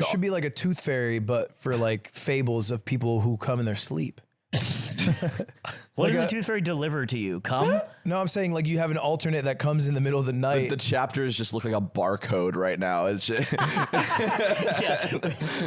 should be like a tooth fairy, but for like fables of people who come in their sleep. What does a tooth fairy deliver to you? Come? No, I'm saying like you have an alternate that comes in the middle of the night. The chapters just look like a barcode right now. It's just Yeah.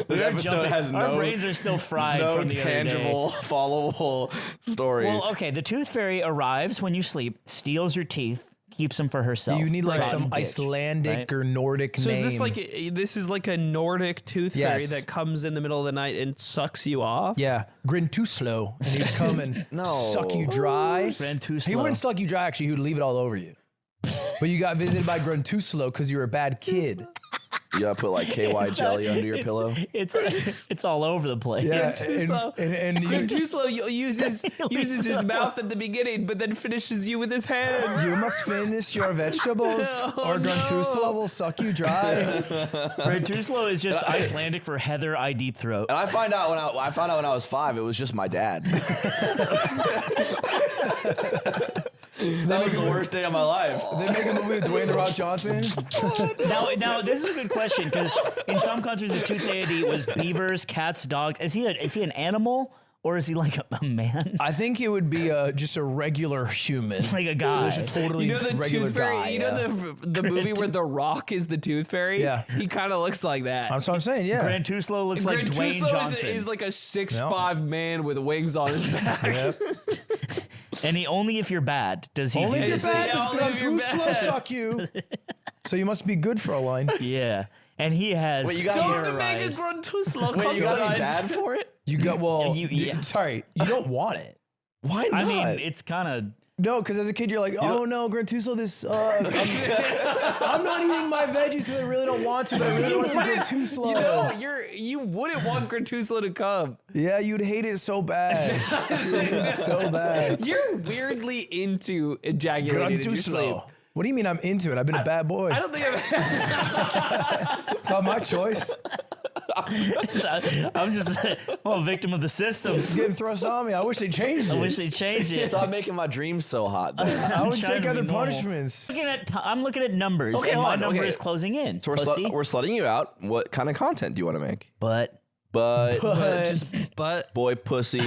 this episode has Our no brains are still fried from the tangible, followable story. Well, okay, the tooth fairy arrives when you sleep, steals your teeth, keeps them for herself. You need like Rotten some bitch, Icelandic right? or Nordic So name. is this like this is like a Nordic tooth fairy Yes. that comes in the middle of the night and sucks you off? Yeah, grintusla, and he'd come and suck you dry. Grintusla. He wouldn't suck you dry, actually. He would leave it all over you. But you got visited by grintusla because you were a bad kid. You gotta put like KY jelly under your pillow. It's all over the place. Yeah, And you, Grintusla uses his mouth at the beginning, but then finishes you with his hand. you must finish your vegetables, or grintusla will suck you dry. Grintusla is just Icelandic for Heather I Deep Throat. And I found out when I was 5, it was just my dad. That was the worst day of my life. They make a movie with Dwayne The Rock Johnson. Now this is a good question because in some countries the tooth deity was beavers, cats, dogs. Is he an animal or is he like a man? I think it would be just a regular human. Like a guy. Just a totally You know the regular tooth fairy. guy. You know the movie where The Rock is the tooth fairy. Yeah. He kind of looks like that. That's what I'm saying, yeah. Grintusla looks like Dwayne Grintusla Johnson. is like a 6'5" man with wings on his back. Yep. And only if you're bad does he Only do if you're this. bad Yeah, does only if you're grintusla bad. suck you. So you must be good for a line. Yeah. And he has Wait, you got Don't make a terrorized. Grintusla Wait, come you gotta be tonight. bad for it? You got, well, Yeah. sorry, you don't want it. Why not? I mean, it's kind of No, because as a kid, you're like, oh no, grintusla, this sucks. I'm not eating my veggies because I really don't want to, but I really want some grintusla. You know, you wouldn't want Grintusla to come. Yeah, you'd hate it so bad. You'd hate it so bad. You're weirdly into ejaculating in your sleep. Grintusla. What do you mean I'm into it? I've been a bad boy. I don't think I've It's not my choice. I'm just a victim of the system. It's getting thrust on me. I wish they changed it. I wish they changed it. Stop making my dreams so hot. Then. I would trying take to be other normal. punishments. I'm looking at numbers, Okay, and hold my on, number okay. is closing in. So Pussy. we're slutting you out. What kind of content do you want to make? But but Boy pussy,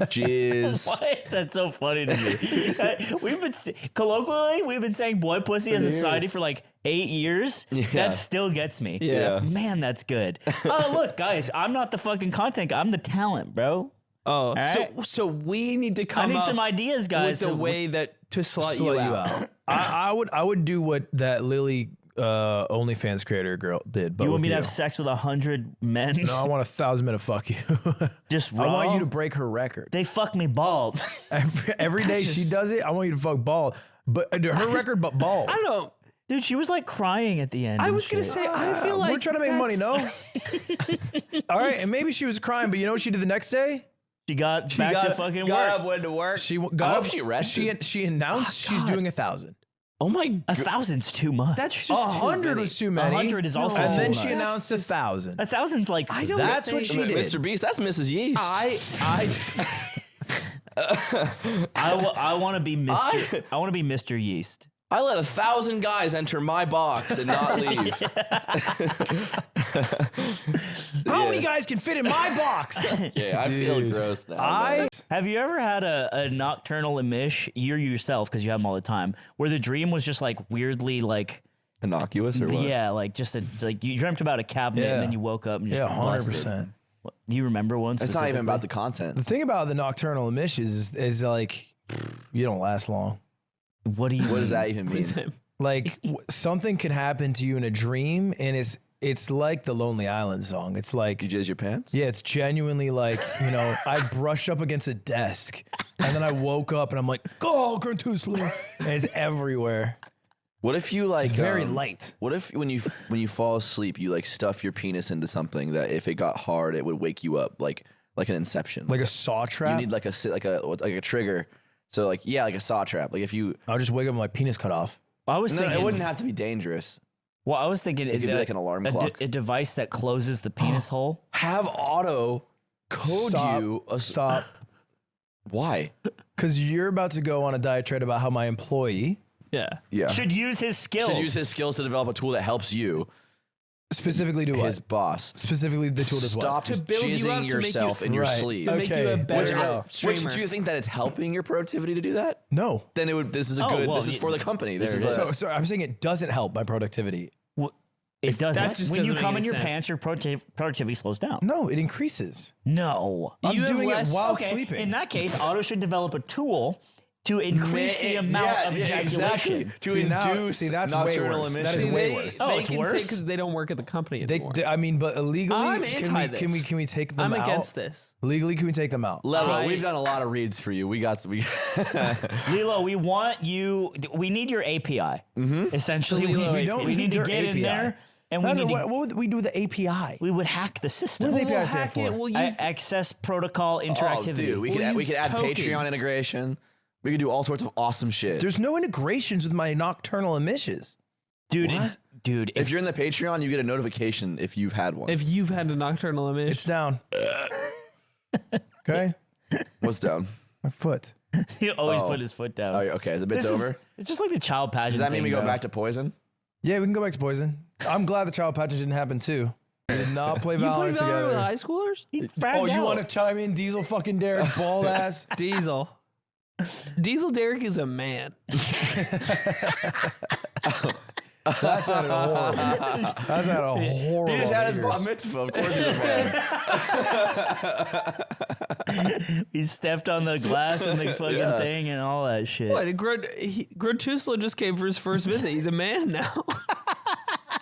jizz. why is that so funny to me? Colloquially, we've been saying boy pussy as a society for like 8 years. Yeah. That still gets me. Yeah. Man, that's good. Oh, look, guys, I'm not the fucking content guy. I'm the talent, bro. oh, right. so we need to I come need up some ideas, guys. with a So- way that to slut Slow you out. I would do what that Lily OnlyFans creator girl did. But You want with me to have sex with 100 men? No, I want 1,000 men to fuck you. Just I raw? want you to break her record. They fuck me bald. Every day she does it, I want you to fuck bald. But her record, but bald. I don't. Dude, she was like crying at the end. I and was gonna shit. say I feel like We're trying to make money, no? All right, and maybe she was crying, but you know what she did the next day? She got back to fucking got work. up, went to work. She got I hope up, she rested. She announced she's doing 1,000. Oh my! 1,000's too much. That's just too 100 many. was too many. 100 is also And too then much. she announced 1,000. 1,000's like I don't That's think- what she did. Mr. Beast, that's Mrs. Yeast. I want to be Mr. I want to be Mr. Yeast. I let 1,000 guys enter my box and not leave. How many guys can fit in my box? Yeah, I feel gross now. Have you ever had a nocturnal emish, you yourself, because you have them all the time, where the dream was just like weirdly like, Innocuous or what? yeah, like just like you dreamt about a cabinet and then you woke up and just Yeah, busted. 100%. Do you remember one? It's not even specifically? about the content. The thing about the nocturnal emissions is like, you don't last long. What do you? What does that even mean? Like something could happen to you in a dream, and it's like the Lonely Island song. It's like, You jizz your pants? yeah, it's genuinely like, I brushed up against a desk, and then I woke up, and I'm like, oh, grintusla, and it's everywhere. What if you like? It's very light. What if when you fall asleep, you like stuff your penis into something that if it got hard, it would wake you up, like an Inception. Like a saw you trap. need like a trigger. So like like a saw trap. Like if you, I'll just wake up with my penis cut off. I was no, thinking. it wouldn't have to be dangerous. Well, I was thinking It could be like an alarm clock. a device that closes the penis hole. Have Otto code you a Stop. Why? Because you're about to go on a diatribe about how my employee Yeah. Yeah. Should use his skills. Should use his skills to develop a tool that helps you. Specifically to what? his boss. Specifically the tool does what? Stop To build you up, jizzing to make you- yourself in your Right. sleep. To make you a Okay, better Which streamer. do you think that it's helping your productivity to do that? No. Then it would. This is a Oh, good. well, this is for the company. This there is it is. So I'm saying it doesn't help my productivity. It doesn't. that just When you doesn't come make in your any sense. pants, your productivity slows down. No, it increases. No. I'm You have doing less- it while Okay, sleeping. in that case, Otto should develop a tool to increase the amount of ejaculation. Exactly. To See, now- induce see, that's way nocturnal worse. That emissions. is way worse. Oh, They it's can worse? because they don't work at the company They, anymore. I mean, but illegally, I'm can anti we, can we this. can we take them I'm out? against this. Legally, can we take them out? Lelo, I- we've done a lot of reads for you. We Lilo, we want you. We need your API. Essentially, The Lilo we, API. we need to your get in API. there, and we That's need to, what would we do with the API? we would hack the system. What does API We'll stand hack for? it. We'll use Access protocol Oh, interactivity. dude, we We'll could use add tokens. Patreon integration. We could do all sorts of awesome shit. There's no integrations with my nocturnal emissions. dude. What? Dude, If you're in the Patreon, you get a notification if you've had one. if you've had a nocturnal image. It's down. Okay, What's down? my foot. he always Oh. put his foot down. Oh, okay. The bit's This is- over. It's just like the child pageant. Does that mean thing, we go bro. back to poison? Yeah, we can go back to poison. I'm glad the child pageant didn't happen too. We did not play you play Valorant Valorant with together. high schoolers? He Oh, bragged you out. want to chime in, Diesel fucking Derek, bald ass? Diesel. Diesel Derek is a man. That sounded horrible. That sounded horrible. He just had his ears. bar mitzvah. Of course he's a man. He stepped on the glass and the fucking thing and all that shit. What? Grintusla just came for his first visit. He's a man now.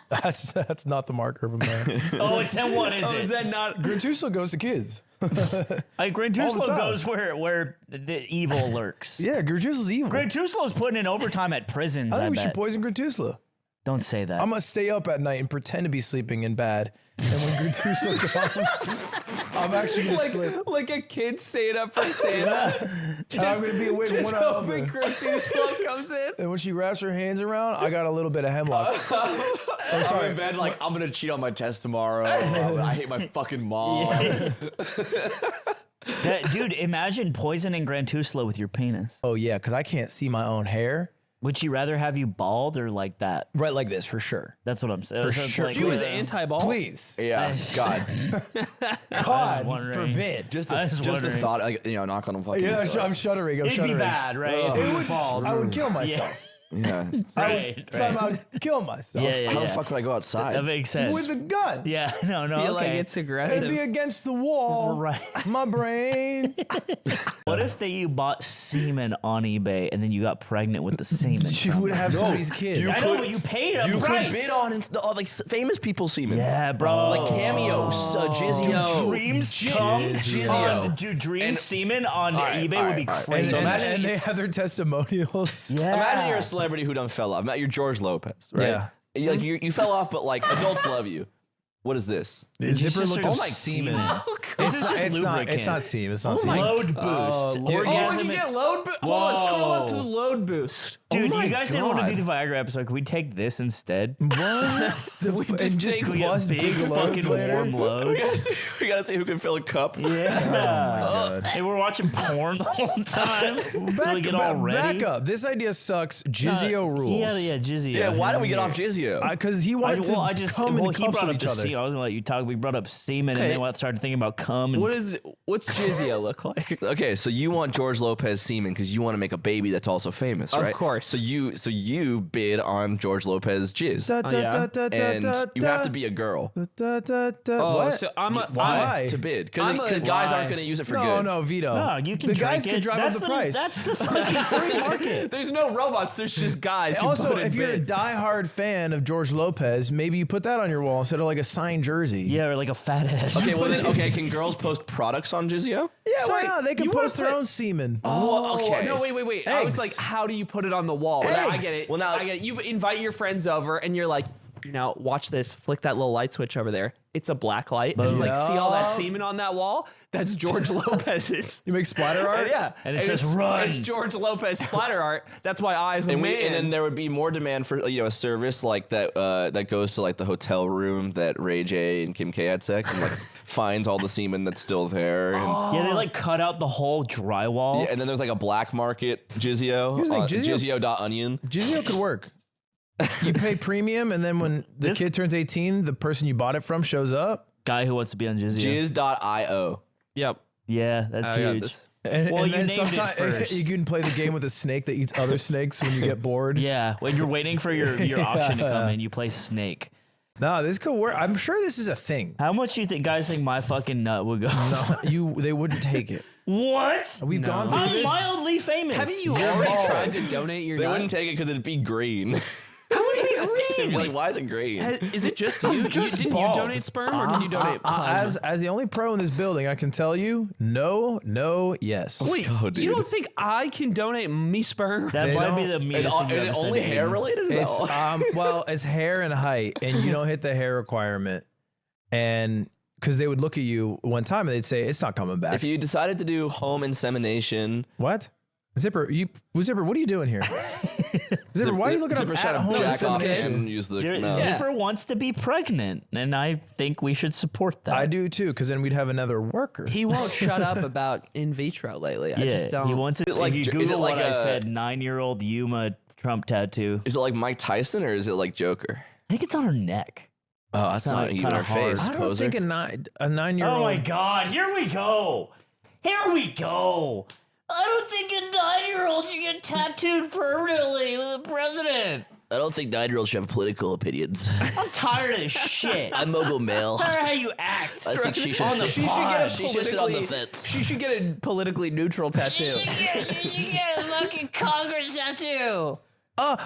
That's not the marker of a man. Oh, it's then what is Oh, it? is that not? Grintusla goes to kids. Like all the Grintuslo time. goes where the evil lurks. Yeah, Grintusla's evil. Grintuslo's putting in overtime at prisons. I I think we bet. should poison Grintusla. Don't say that. I'm gonna stay up at night and pretend to be sleeping in bed. And when Grintusla comes, I'm actually gonna slip. Like a kid staying up for Santa. And I'm gonna be awake with Just one eye hoping open. Grintusla comes in. And when she wraps her hands around, I got a little bit of hemlock. I'm in bed like, I'm going to cheat on my test tomorrow. I hate my fucking mom. Dude, imagine poisoning Grantusla with your penis. Oh yeah, because I can't see my own hair. Would she rather have you bald or like that? Right like this, for sure. That's what I'm saying. For So it's sure. like, He was Oh. anti-ball. Please. Yeah, God. God wondering. forbid. Just I the, was just the wondering. thought, like, knock on a fucking. Yeah, I'm shuddering. I'm It'd shuddering. be bad, right? If you were bald. I would kill myself. Yeah. Right, Somehow kill myself. Yeah, yeah, How the yeah. fuck would I go outside? That makes sense. With a gun. Yeah, no, Feel like okay. it's It'd be aggressive. against the wall. Right. My brain. What if you bought semen on eBay and then you got pregnant with the semen? You from would it? have somebody's kid. I know, but you paid a You price. could bid on like famous people semen. Yeah, bro. Like cameos, Jizio. Dreams come Jizio. on. Dude, dreams semen on right, eBay all would be right, all right. crazy. So and, imagine and you- they have their testimonials. yeah. Imagine you're a celebrity who done fell off. You're George Lopez, right? Yeah. You fell off, but like adults love you. What is this? The It's zipper just looked sort like of semen. This is just It's lubricant. not semen. It's not semen. Load boost. Lord. Oh, Orgasm and you and- get load boost. Hold on, scroll up to the Whoa. load boost. Dude, my you guys didn't want to God. do the Viagra episode. Can we take this instead? What? just take- We get plus big loads fucking later? warm loads. We gotta see who can fill a cup. Yeah. God. Hey, we're watching porn the whole time. So we get all ready. Back up. This idea sucks. Jizio rules. Yeah, Jizio. Yeah, why did we get off Jizio? Because he wanted to come in he cups brought with up each the other. semen. I was gonna let you talk. We brought up semen, and Okay. then we started thinking about cum. And What's Jizio look like? Okay, so you want George Lopez semen because you want to make a baby that's also famous, Of right? course. So you bid on George Lopez jizz, and you have to be a girl Oh, What? so I'm a, Why? to bid I'm because a- guys why? aren't going to use it for No, good. no, veto. no, you can The drink guys it. can drive That's up the price. That's the fucking free market. There's no robots. There's just guys. Who Also, put in if you're bids. a diehard fan of George Lopez, maybe you put that on your wall instead of like a signed jersey. Yeah, or like a fat head. Okay, well then, can girls post products on Jizio? Yeah, Sorry, why not? They can you wanna post their put- own semen. Oh, okay. no, wait. I was Eggs. like, how do you put it on the wall? I Eggs. get it. Well, now- I get it. You invite your friends over, and you're like, now watch this. Flick that little light switch over there. It's a black light. And he's like, see all that semen on that wall? That's George Lopez's. You make splatter art? Yeah, And it says it's, run. It's George Lopez splatter art. That's why eyes And, man. and then there would be more demand for a service like that that goes to like the hotel room that Ray J and Kim K had sex and like finds all the semen that's still there. And, Yeah, they like cut out the whole drywall. yeah, and then there's like a black market Jizio Here's the thing, on Jizio- Jizio.onion. Jizio could work. You pay premium, and then when the kid turns 18, the person you bought it from shows up. Guy who wants to be on Jizya. Jizz.io. Yep. Yeah, that's I got huge. this. And, Well, and you then named it sometimes first. you can play the game with a snake that eats other snakes when you get bored. Yeah, when you're waiting for your auction to come in, you play Snake. No, this could work. I'm sure this is a thing. How much do you think guys think my fucking nut would go? No, they wouldn't take it. What? We've gone through I'm this. mildly famous. Haven't you already tried to donate your They nut? wouldn't take it because it'd be green. How would it be They'd green? be like, why is it green? Is it just you? Didn't you bald. donate sperm or did you donate plasma? As the only pro in this building, I can tell you, no, yes. Wait, go, dude. you don't think I can donate me sperm? That They might be don't- the meanest thing Is you've it ever said only to hair Aiden. related? Is that It's all? well, it's hair and height, and you don't hit the hair requirement. And because they would look at you one time and they'd say, "It's not coming back." If you decided to do home insemination, What? Zipper, what are you doing here? Zipper, why are you looking Zipper up trying at to home jack off insemination? and use the Jer- no. Zipper wants to be pregnant, and I think we should support that. I do too, because then we'd have another worker. He won't shut up about in vitro lately. I Yeah, just don't. he wants it. like- If you is it Google like what I a- said, 9-year-old Yuma Trump tattoo. Is it like Mike Tyson or is it like Joker? I think it's on her neck. Oh, that's not even kinda her hard. face. I don't Poser. think a 9-year-old. Oh my God! Here we go. Here we go. I don't think a 9-year-old should get tattooed permanently with the president. I don't think 9-year-olds should have political opinions. I'm tired of this shit. I'm mogul male. I'm tired of how you act. I think she should. On the sit- pod. she should sit on the fence. She should get a politically neutral tattoo. You should get a fucking Congress tattoo.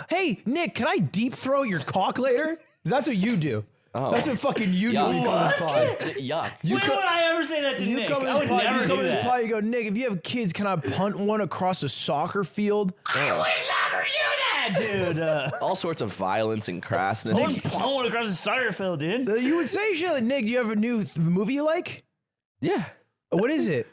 Hey, Nick, can I deep throat your cock later? 'Cause that's what you do. Oh. That's what fucking you do Yuck. when you come to this pod. Yuck. You When co- would I ever say that to You Nick? come to I this would pod, never you come do to this that. pod, you go, Nick, if you have kids, can I punt one across a soccer field? I would never do that, dude. All sorts of violence and crassness. I wouldn't pull one across the soccer field, dude. You would say shit like, Nick, do you have a new movie you like? Yeah. What is it?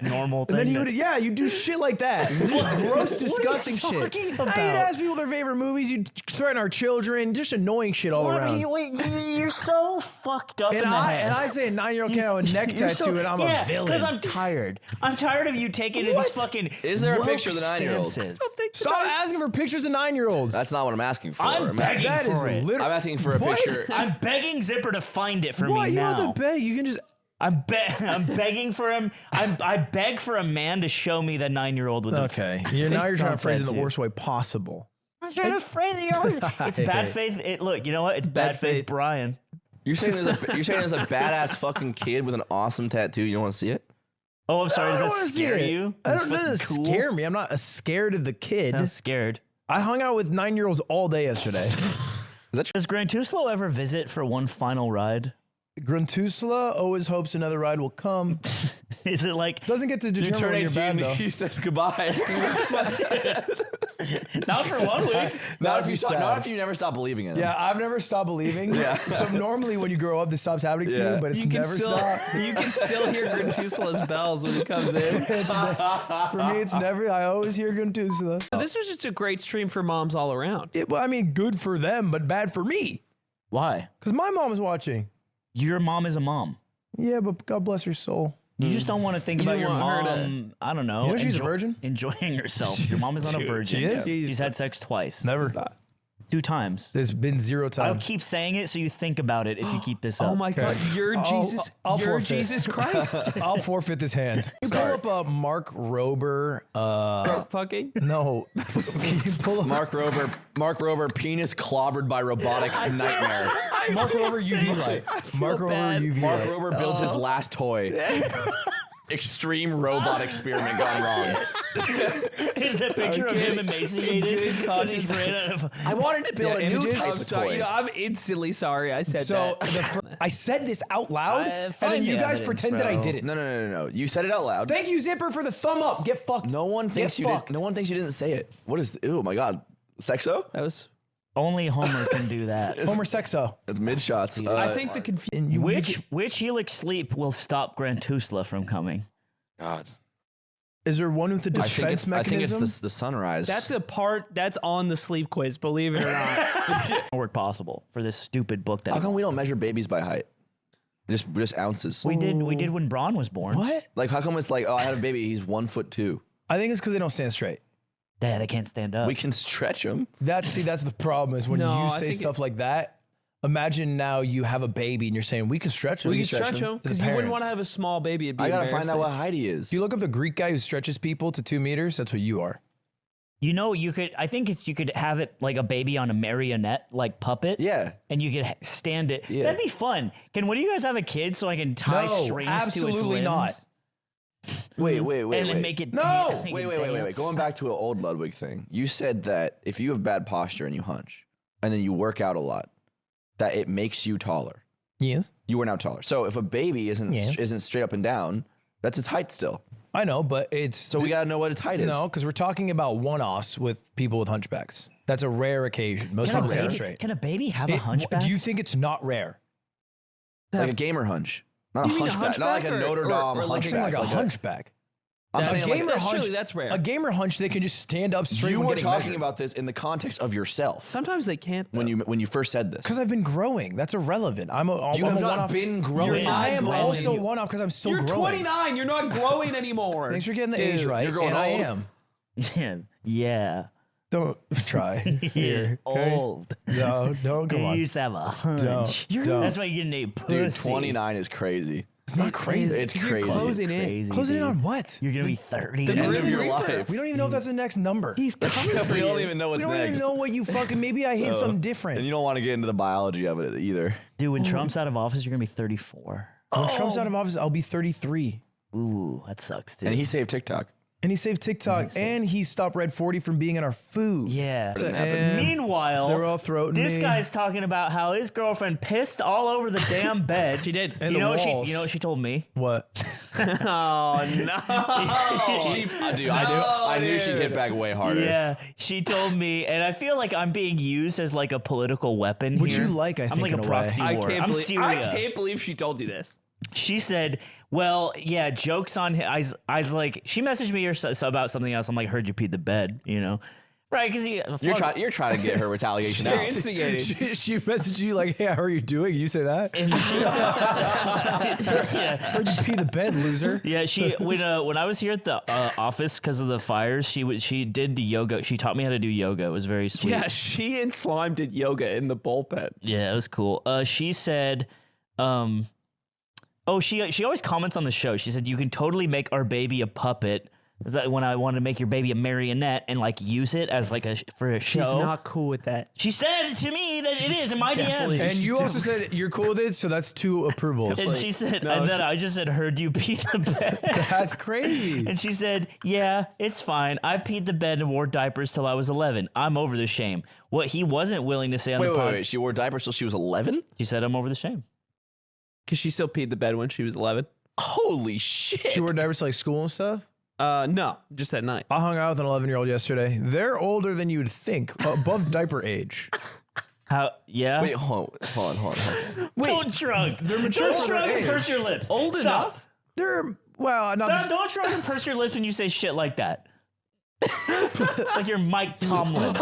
Normal And then thing. you would, yeah, you do shit like that. You just gross, disgusting shit. talking You'd about? ask people their favorite movies. You'd threaten our children. Just annoying shit all around. You're so fucked up in the head. And I say a 9-year-old can't have a neck You're tattoo, and I'm yeah, a villain. because I'm tired. I'm tired of you taking these What? fucking. Is there a woke picture of the 9-year-old? stances. Stop asking for pictures of 9-year-olds. That's not what I'm asking for. I'm begging That is for it. literally. I'm asking for a What? picture. I'm begging Zipper to find it for Why? me You now. don't have to beg. You can just. I'm begging for him. I beg for a man to show me the 9-year-old with Okay. the You're trying to Trump phrase it in the tattoo. worst way possible. I'm trying to phrase it. It's bad faith. Look, you know what? It's bad faith, faith. Brian. You're saying there's a badass fucking kid with an awesome tattoo. You don't want to see it? Oh, I'm sorry. I Does don't that wanna see scare it. you? I That's don't know. fucking It cool. scare me. I'm not scared of the kid. I'm scared. I hung out with 9-year-olds all day yesterday. Does Grintusla ever visit for one final ride? Grintusla always hopes another ride will come. Is it like Doesn't get to determine when you're bad, though. he says goodbye. not for 1 week? not be if you sad. not if you never stop believing in him. Yeah, I've never stopped believing. So normally when you grow up, this stops happening to Yeah. you, but it's never stopped. You can still hear Grintusla's bells when he comes in. For me, it's never. I always hear Grintusla. This was just a great stream for moms all around. Well, I mean, good for them, but bad for me. Why? Because my mom is watching. Your mom is a mom. Yeah, but God bless her soul. You just don't want to think about didn't your want her mom. I don't know. You know she's a virgin? Enjoying herself. Your mom is not a Dude, virgin. she is? She's had sex twice. Never. 2 times. There's been 0 I'll times. keep saying it so you think about it if you keep this up. Oh my God, you're Jesus, I'll you're forfeit. Jesus Christ. I'll forfeit this hand. You pull up Mark Rober. Fucking. No. Can you pull up Mark Rober, penis clobbered by robotics nightmare. Mark Rober UV light? Mark Rober bad. UV Mark light. Rober builds his last toy. Extreme robot experiment gone wrong. It's a picture of him emaciated. He's ran out of. I wanted to build a new images? type I'm of sorry. toy. You know, I'm instantly sorry I said So that. I said this out loud, and find then you the guys evidence, pretend that I bro. didn't. No. You said it out loud. Thank you, Zipper, for the thumb up. Get fucked. No one thinks Get you fucked. didn't. No one thinks you didn't say it. What is? Oh my God, sexo? That was. Only Homer can do that. Homer Sexo. It's mid shots. I think the confusion. And you Which Helix sleep will stop Grantusla from coming? God. is there one with the defense I think mechanism? it's the sunrise. That's a part that's on the sleep quiz, believe it or not. Work possible for this stupid book that How come we don't measure babies by height? Just ounces. we did when Braun was born. What? Like how come it's like, oh, I had a baby, he's 1'2". I think it's because they don't stand straight. Yeah, they can't stand up. We can stretch them. That's the problem is when No, you I say think stuff like that. Imagine now you have a baby and you're saying we can stretch him. We can stretch him because you wouldn't want to have a small baby. It'd be I gotta find out embarrassing. what height he is. If you look up the Greek guy who stretches people to 2 meters, that's what you are. You know, you could. I think you could have it like a baby on a marionette, like puppet. Yeah. And you could stand it. Yeah. That'd be fun. When do you guys have a kid so I can tie strings to its absolutely limbs? not. Wait. And then make it No! Wait. Going back to an old Ludwig thing, you said that if you have bad posture and you hunch, and then you work out a lot, that it makes you taller. Yes. You are now taller. So if a baby isn't straight up and down, that's its height still. I know, but it's So we gotta know what its height is. no, because we're talking about one-offs with people with hunchbacks. That's a rare occasion. Most people stand straight. Can a baby have a hunchback? Do you think it's not rare? Like a gamer hunch, not a Do you mean a hunchback, not like a hunchback Notre or- Dame or like I'm saying hunchback. like a hunchback. I'm That's saying like gamer hunch. surely that's rare. A gamer hunch, they can just stand up straight. you when were getting talking measured. about this in the context of yourself Sometimes they can't. when you first said this. Because I've been growing. That's irrelevant. I'm a You I'm have a not one-off. been growing. I am growing. also one-off because I'm still You're growing. 29. You're not growing anymore. Thanks for getting the age right. you're growing and I old. am. Yeah. Don't try. Here. okay? Old. No, don't. Come You on. used to have a hunch. Don't. That's why you didn't need pussy. Dude, 29 is crazy. It's not crazy. It's You're crazy. closing in. Crazy, Closing in dude. on what? You're gonna be 30. The end of Grim your Reaper. life. We don't even know if that's the next number. He's coming for We you. don't even know We what's don't next. even know what you fucking. Maybe I hit something different. And you don't want to get into the biology of it either. Dude, when Trump's out of office, you're gonna be 34. When Trump's out of office, I'll be 33. Ooh, that sucks, dude. And he saved TikTok. And he saved TikTok, and he stopped Red 40 from being in our food. yeah. And Meanwhile, they're all throating this me. guy's talking about how his girlfriend pissed all over the damn bed. She did. And You the know, walls. you know what she told me? What? Oh no. Dude, I knew she'd hit back way harder. Yeah, she told me, and I feel like I'm being used as like a political weapon. Which here. you like, I I'm think, like in a a way. proxy I war. can't I'm believe. Syria. I can't believe she told you this. She said, "Well, yeah, jokes on him." I was like, she messaged me about something else. I'm like, "Heard you peed the bed," you know, right? Because You're trying to get her retaliation You're out. instigating. she messaged you like, hey, how are you doing? You say that? yeah, Heard you pee the bed, loser. yeah. She when I was here at the office because of the fires, she did the yoga. She taught me how to do yoga. It was very sweet. Yeah, she and Slime did yoga in the bullpen. Yeah, it was cool. She said, oh, she always comments on the show. She said, you can totally make our baby a puppet. Is that when I want to make your baby a marionette and like use it as like for a show? She's not cool with that. She said to me that it is in my definitely- DMs. And you also said you're cool with it, so that's 2 approvals. And she said, and then I just said, heard you pee the bed. That's crazy. And she said, yeah, it's fine. I peed the bed and wore diapers till I was 11. I'm over the shame. What he wasn't willing to say on the pod. Wait. She wore diapers till she was 11? She said, I'm over the shame. Because she still peed the bed when she was 11. Holy shit. She wore diapers to like school and stuff. No, just at night. I hung out with an 11-year-old yesterday. They're older than you'd think, above diaper age. How? Yeah. Wait, hold on. Don't shrug. They're mature. Don't shrug and purse your lips. Old Stop. enough. They're well, not. Don't shrug and purse your lips when you say shit like that. Like you're Mike Tomlin.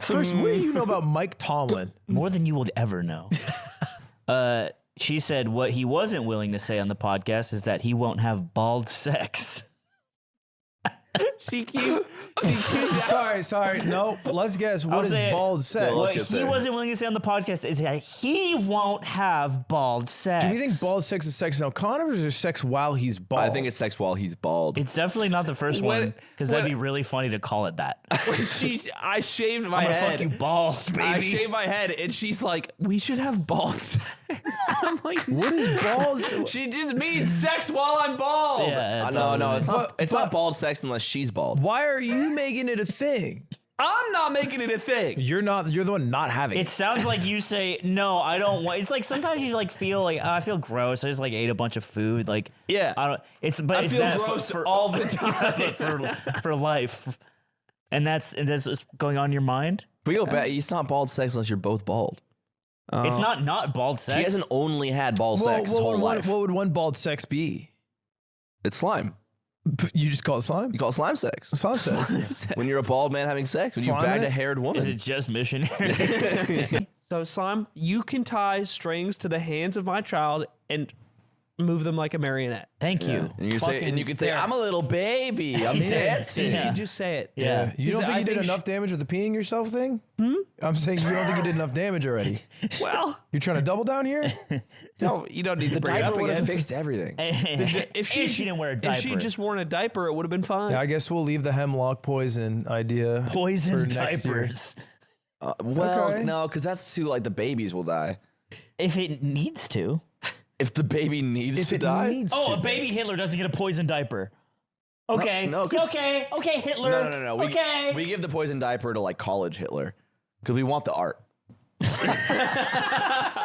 First, what do you know about Mike Tomlin? More than you would ever know. She said what he wasn't willing to say on the podcast is that he won't have bald sex. She keeps. Sorry. No, let's guess. What is saying- bald sex? Well, What get he there. wasn't willing to say on the podcast is that he won't have bald sex. Do you think bald sex is sex now, Connor, or is there sex while he's bald? I think it's sex while he's bald. It's definitely not the first What- one because that'd what- be really funny to call it that. I shaved my I'm gonna head. fuck you bald, baby. I shaved my head, and she's like, "We should have bald sex." I'm like, What is bald sex? She just means sex while I'm bald. Yeah, it's no, all it's good. not. It's not bald sex unless she's bald. Why are you making it a thing? I'm not making it a thing. You're not. You're the one not having It sounds like you say, no, I don't want. It's like sometimes you like feel like, I feel gross. I just like ate a bunch of food. Like, Yeah. I don't. But I it's feel that gross all the time. for life, and that's what's going on in your mind. But you go back. It's not bald sex unless you're both bald. It's not bald sex. He hasn't only had bald sex his whole life. What would one bald sex be? It's slime. You just call it slime? You call it slime sex. Slime sex. When you're a bald man having sex, when you've Slime bagged it? a haired Is woman. it just missionary? So, Slime, you can tie strings to the hands of my child and move them like a marionette. Thank you. And you say, and you can say, I'm a little baby. I'm dancing. You can just say it. Yeah. You don't think I you did think enough damage with the peeing yourself thing? I'm saying you don't think you did enough damage already. Well, You're trying to double down here? no, you don't need to The bring it up diaper would have again. fixed everything. If she didn't wear a diaper. If she just worn a diaper, it would have been fine. Yeah, I guess we'll leave the hemlock poison idea for Poison next year. diapers. Well, Okay. no, because that's too, like, the babies will die. If it needs to. If the baby needs to die? Oh, a baby Hitler doesn't get a poison diaper. Okay. No, 'cause- okay, Hitler. No. Okay. We give the poison diaper to, like, college Hitler. Because we want the art.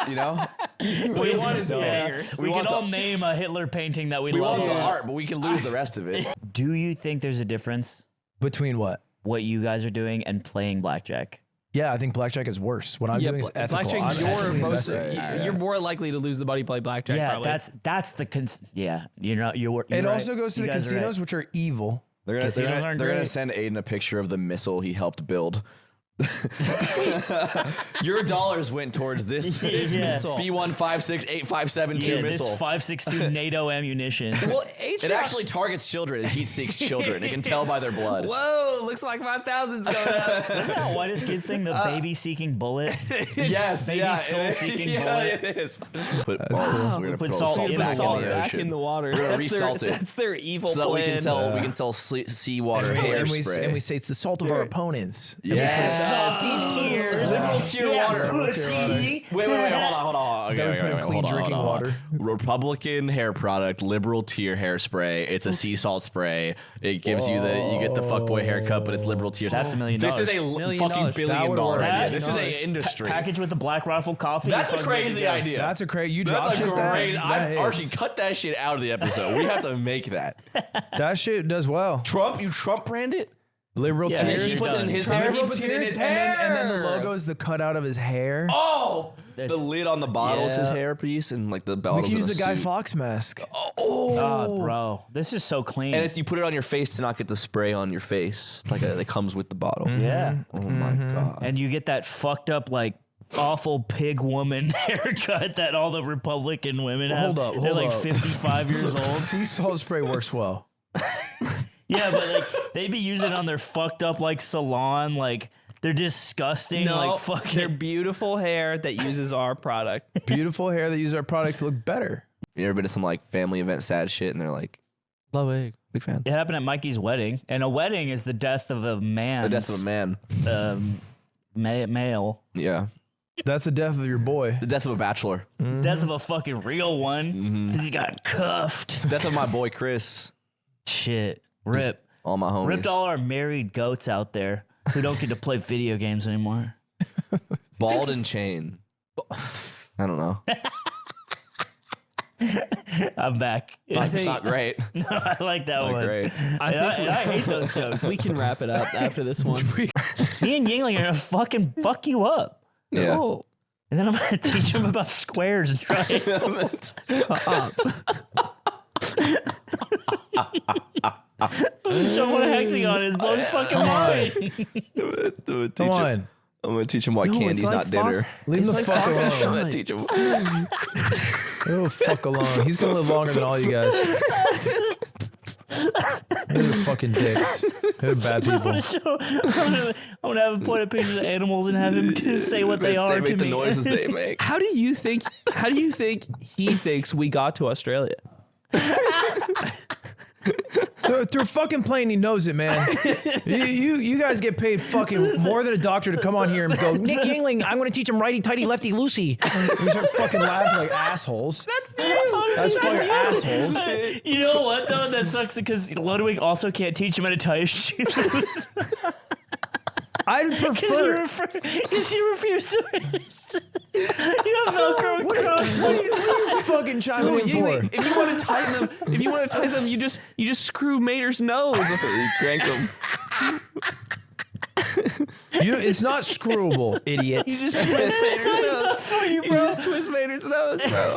You know? we want his banger. We want can all the- name a Hitler painting that we We love. want the art, but we can lose the rest of it. Do you think there's a difference Between what? what you guys are doing and playing blackjack? Yeah, I think blackjack is worse. What I'm doing is ethical. blackjack, I'm ethically invested. you're more likely to lose the money play blackjack. Yeah, probably. that's the you're not you're It right. also goes to You the guys are right. casinos, which are evil. They're gonna, Casinos aren't they're gonna great. send Aiden a picture of the missile he helped build. Your dollars went towards this Yeah. missile. B1568572 Yeah, missile. this 5.62 NATO ammunition. Well, It actually targets children. It heat seeks children. It can tell by their blood. Whoa, looks like 5,000's going up. Isn't that whitest kids thing? The baby seeking bullet. Yes, Baby yeah, skull seeking yeah, bullet. it is. We're Put gonna salt salt in back the in water. the back ocean. in the water. We're gonna That's resalt it. That's their evil so that we can plan. sell seawater hairspray. and we say it's the salt of our opponents. Liberal tier water. Wait, hold on. Then we put in clean drinking water. Republican hair product, liberal tier hairspray. It's a sea salt spray. It gives you get the fuckboy haircut, but it's liberal tier. That's $1 million. This is a $1 fucking million. That billion would dollar work. idea. That- This is no, a industry. Package with the Black Rifle coffee. That's a It's fucking crazy good. idea. That's a crazy. You drop That's a shit that. great. that Archie, hits. cut that shit out of the episode. We have to make that. That shit does well. You Trump brand it? Liberal Yeah, tears. He puts it in his Liberal hair. tears, He puts it in his and then the hair. logo is the cutout of his hair. Oh, the That's- lid on the bottle is his Yeah. hair piece, and like the we bottles. can use in the a Guy suit. Fawkes mask. Oh, bro, this is so clean. And if you put it on your face to not get the spray on your face, like it comes with the bottle. yeah, Oh my god. and you get that fucked up like awful pig woman haircut that all the Republican women have. Hold up, They're hold like up. 55 years old. Sea salt spray works well. Yeah, but like they be using it on their fucked up like salon, like they're disgusting. No, like fucking. they're beautiful hair that uses our product. Beautiful hair that use our products look better. You ever been to some like family event sad shit, and they're like, Ludwig, big fan. It happened at Mikey's wedding, and a wedding is the death of a man. The death of a man. Male. Yeah. That's the death of your boy. The death of a bachelor. Death of a fucking real one. 'Cause he got cuffed. Death of my boy Chris. Shit. Rip. All my homies. Ripped all our married goats out there who don't get to play video games anymore. Bald and chain. I don't know. I'm back. It's not great. No, I like that Not one. great. I hate those jokes. We can wrap it up after this one. Me and Yingling are gonna fucking fuck you up. Yeah. Oh, And then I'm gonna teach him about squares and show him what a hexagon is. Blows his fucking mind. Come on. I'm gonna teach him why candy's like not dinner. Leave him the fuck I'm alone. gonna teach him. Leave him the fuck alone. He's gonna live longer than all you guys. They're fucking dicks. They're bad I'm people. gonna show. I'm gonna have him point at pictures of animals and have him say what they are Make to the me. noises they make. how do you think he thinks we got to Australia? Through fucking plane, he knows it, man. You guys get paid fucking more than a doctor to come on here and go, Nick Yingling, I'm going to teach him righty tighty lefty loosey. And you start fucking laughing like assholes. That's fucking assholes. You know what though? That sucks because Ludwig also can't teach him how to tie his shoes. I'd prefer. Because you refuse to. You have Velcro crocs. What are you fucking chiming in for? If you want to tighten them, you just screw Mater's nose. You crank them. It's not screwable, idiot. You just twist Mater's nose. You just twist Mater's nose, bro.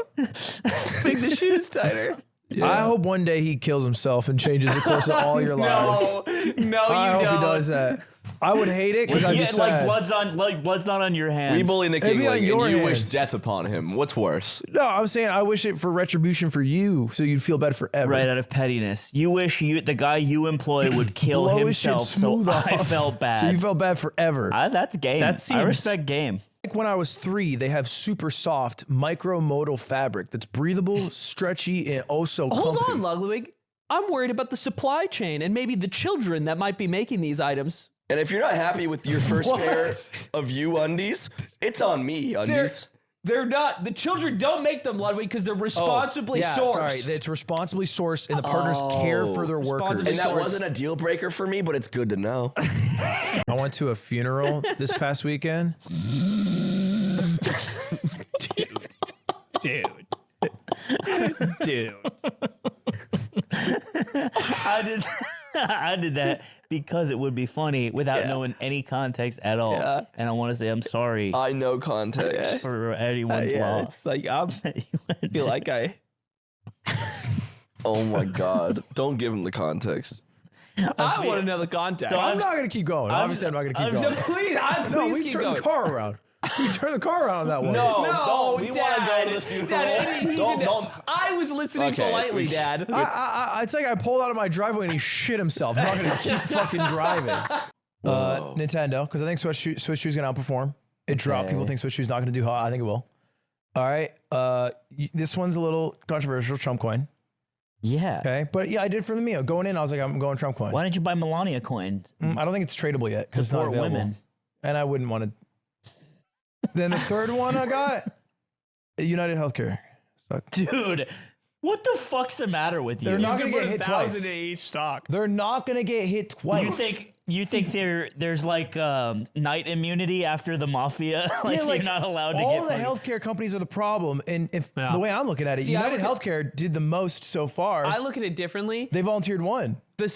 Make the shoes tighter. I hope one day he kills himself and changes the course of all your lives. No, I you hope don't. he does that. I would hate it because I'd be Yeah, sad. blood's not on your hands. We bully Nick It'd be on Yingling, your and you wish hands. death upon him. What's worse? No, I was saying I wish it for retribution for you, so you'd feel bad forever. right out of pettiness. You wish the guy you employ would kill Blow his shit himself, so smooth I off. felt bad. So you felt bad forever. That's game. That I seems- respect game. Like when I was 3, they have super soft micromodal fabric that's breathable, stretchy, and oh so comfy. Hold on, Ludwig. I'm worried about the supply chain and maybe the children that might be making these items. And if you're not happy with your first pair of you undies, it's on me, undies. They're not. The children don't make them, Ludwig, because they're responsibly sourced. Sorry, it's responsibly sourced, and the partners care for their workers. And that wasn't a deal breaker for me, but it's good to know. I went to a funeral this past weekend. Dude. I did that because it would be funny without knowing any context at all. Yeah. And I want to say I'm sorry I know context. for anyone's loss. It's like I feel like I. Oh my God. Don't give him the context. I want to know the context. I'm not gonna keep going. Obviously, I'm not gonna keep No, going. please, No, please we keep turn going. the car around. We turn the car around on that one. No, We Dad. want to go to the funeral. Dad, Don't. I was listening Okay, politely, we- Dad. It's like I pulled out of my driveway and he shit himself. I'm not gonna keep fucking driving. Nintendo, because I think Switch Shoe's gonna outperform. It dropped. People think Switch Shoe's not gonna do hot. I think it will. All right. This one's a little controversial. Trump coin. Yeah. Okay, but yeah, I did for the Mio. Going in, I was like, I'm going Trump coin. Why didn't you buy Melania coins? I don't think it's tradable yet because it's not Support available. women. And I wouldn't want to. Then the third one I got, United Healthcare. Sucked. Dude, what the fuck's the matter with you? They're not gonna get hit twice. in each stock. They're not gonna get hit twice. You think there's like night immunity after the mafia? Like, Yeah, you're not allowed to all get the fucking- healthcare companies are the problem, and if the way I'm looking at it, See, I United look Healthcare did the most so far. I look at it differently. They volunteered one. The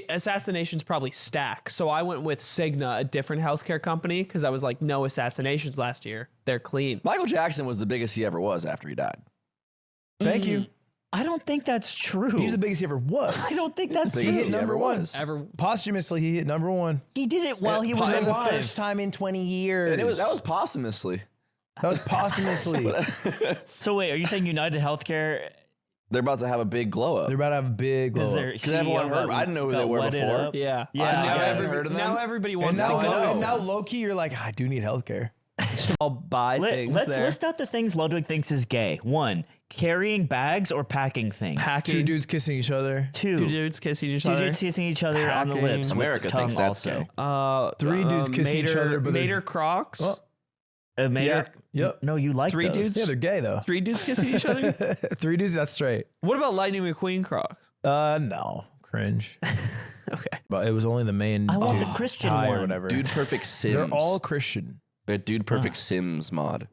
assassinations probably stack. So I went with Cigna, a different healthcare company, because I was like, no assassinations last year. They're clean. Michael Jackson was the biggest he ever was after he died. Thank you. I don't think that's true. He's the biggest he ever was. I don't think that's biggest true. he ever was. Posthumously, he hit number one. He did it while he was For the alive. first time in 20 years. And that was posthumously. That was posthumously. So wait, are you saying United Healthcare? They're about to have a big glow up. They're about to have a big Is glow their up. Because everyone CEO heard. I didn't know who they got were wetted before. up? Yeah. Yeah, I now haven't heard of them. Now everybody And wants to go. now low-key, you're like, I do need healthcare. I'll buy things Let's there. list out the things Ludwig thinks is gay. 1, carrying bags or packing things. Two dudes kissing each other. 2, Two dudes kissing each two other. dudes kissing each other on the Packing. lips. with America the tongue thinks that's also. gay. 3 dudes kissing each other, but they're- Mater Crocs. Oh, Mater, Yep. No, you like 3 those. dudes? Yeah, they're gay though. 3 dudes kissing each other. 3 dudes, that's straight. What about Lightning McQueen Crocs? No, cringe. Okay. But it was only the main. I want dude, the Christian Ty one. or whatever. Dude Perfect Sims. they're all Christian. A Dude Perfect Sims mod.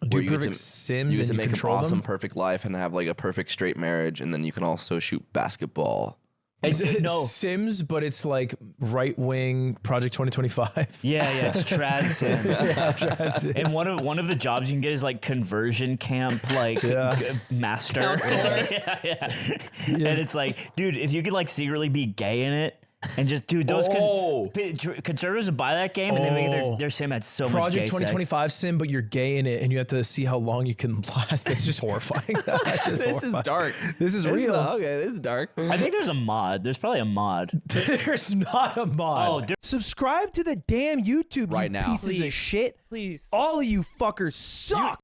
where Dude you get Perfect to- Sims You get and to you make an control awesome, them. perfect life and have like a perfect straight marriage, and then you can also shoot basketball. Is it No. Sims, but it's like right wing Project 2025. Yeah, it's trad sims. And one of the jobs you can get is like conversion camp, like master. yeah. And it's like, dude, if you could like secretly be gay in it, and just dude, those conservatives would buy that game and they make their sim had so much gay Project sex. 2025 sim, but you're gay in it, and you have to see how long you can last. That's just horrifying. That's just This is horrifying. dark. This is real. Okay, this is dark. I think there's a mod. There's probably a mod. There's not a mod. Subscribe to the damn YouTube, Right you now. pieces of shit. Please. All of you fuckers suck.